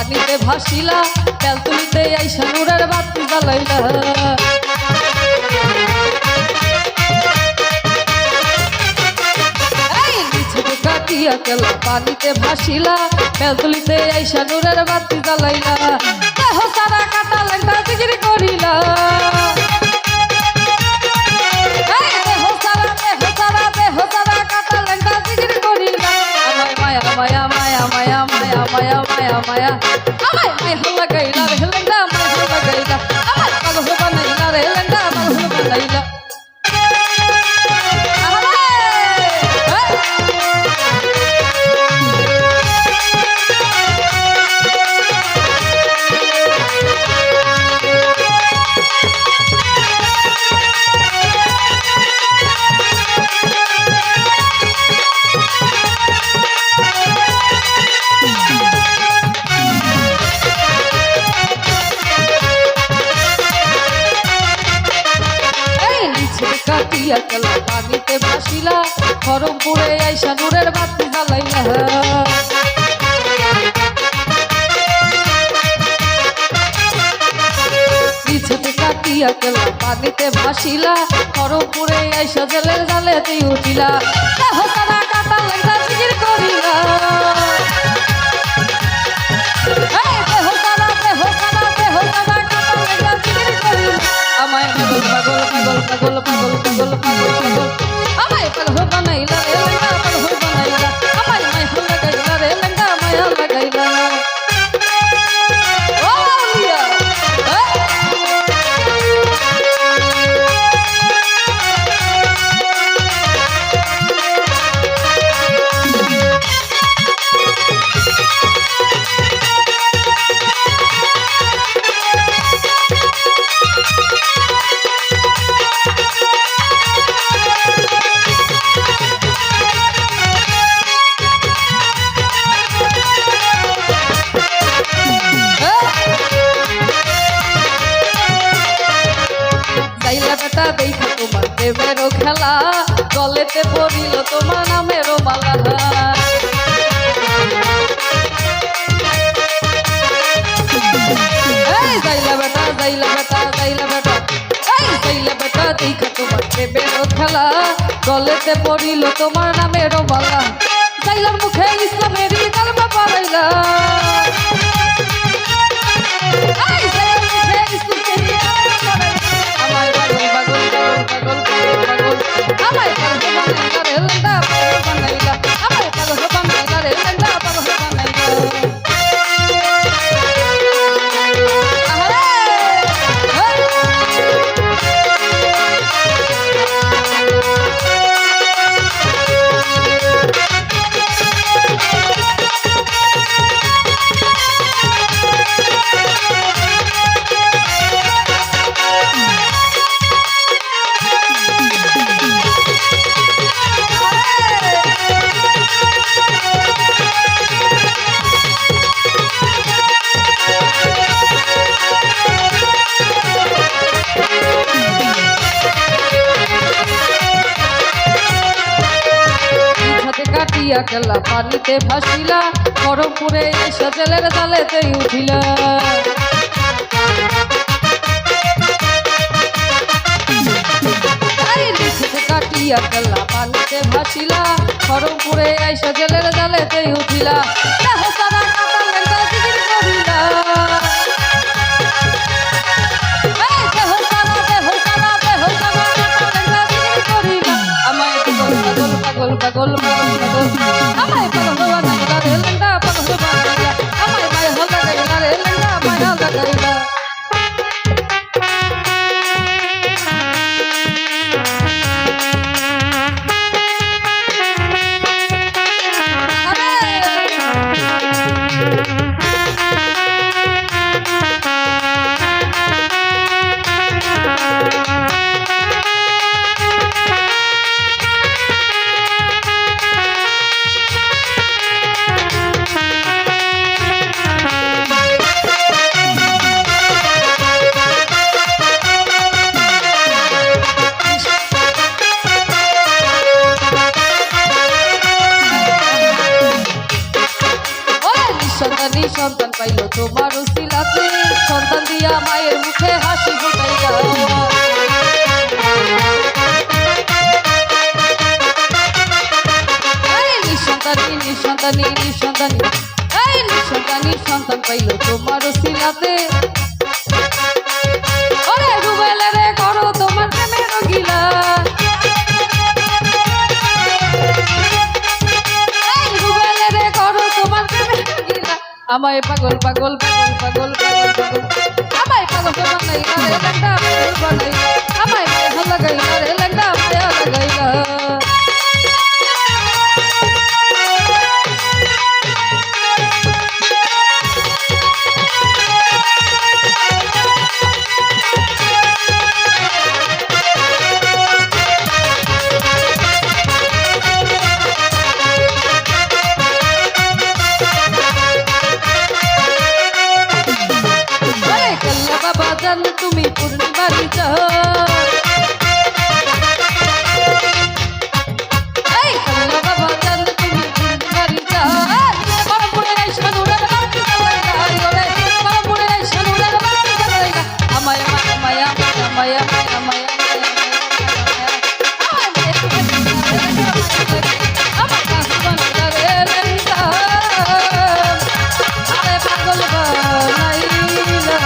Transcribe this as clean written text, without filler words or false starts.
পানিতে ভাসিলা তেল তুলিতে আইসা নূরের বাতি জ্বালাইলা কাটিয়া গেল পানিতে ভাসিলা তেল তুলিতে আইসা নূরের বাতি জ্বালাইলা দেহ সারা কাটা লেঙ্গা জিগির করিলা মায়া মায়া মায়া মায়া মায়া মায়া মায়া আমায় মায় হল্লা গাইলা রে লেঙ্গা মায় হল্লা গাইলা আমায় পাগল বানাইলা রে লেঙ্গা পাগল বানাইলা কাটিয়া গেল পানিতে ভাসিলা খরমপুরে আইসা নূরের বাতি জ্বালাইলা পিছনে কাটিয়া গেল পানিতে ভাসিলা খরমপুরে আইসা জেলের জালেতে উঠিলা দেহ সারা কাটা লেঙ্গা জিগির করিলা আমায় পাগল পাগল পাগল পাগল পাগল পাগল পাগল আমায় পাগল বানাইলা রে লেঙ্গা পাগল বানাইলা আমায় মায় হল্লা গাইলা রে লেঙ্গা মায় হল্লা গাইলা ও আউলিয়া বেটা দেখা তোমার প্রেমেরও খেলা গলেতে পড়িল তোমার নামেরও মালা যাইলা বেটা যাইলা বেটা যাইলা বেটা যাইলা বেটা দেখা তোমার প্রেমেরও খেলা গলেতে পড়িল তোমার নামেরও মালা যাইলার মুখে ইসলামেরই কালমা পড়াইলা আমায় পাগল বানাইলা রে লেঙ্গা পাগল বানাইলা আমায় পাগল বানাইলা রে লেঙ্গা পাগল বানাইলা কাটিয়া গেলা পানিতে ভাসিলা খরমপুরে এসে জেলের জালেতে উঠিলা কাটিয়া গেলা পানিতে ভাসিলা খরমপুরে এসে জেলের জালেতে উঠিলা দেহ সারা কাটা লেঙ্গা জিগির করিলা আমায় পাগল পাগল পাগল পাগল আমায় পাগল বানাইলা রে লেঙ্গা পাগল বানাইলা আমায় মায় হল্লা গাইলা রে লেঙ্গা মায় হল্লা গাইলা জীবন দিয়া মায়ের মুখে হাসি ফুটাইয়া নিঃসন্তানী নিঃসন্তানী নিঃসন্তানী এই নিঃসন্তানী সন্তান পাইল তোমার সিলাতে ওরে রুবেল রে করো তোমার প্রেমের গিলা এই রুবেল রে করো তোমার প্রেমের গিলা আমায় পাগল পাগল পাগল পাগল পাগল পাগল আমায় পাগল বানাইলা রে লেঙ্গা পাগল বানাইলা আমায় মায়া লাগাইলা রে লেঙ্গা মায়া লাগাইলা বাজান তুমি পূর্ণিমারি যাও এই কল্লা বাবা জান তুমি পূর্ণিমারি যাও পরপুরে শানুরের বাতি জ্বালাইলা ওরে পরপুরে শানুরের বাতি জ্বালাইলা আমায় মায়া মায়া মায়া মায়া মায়া আমার কাছে বানাইলা রে লেঙ্গা আরে পাগল বানাইলা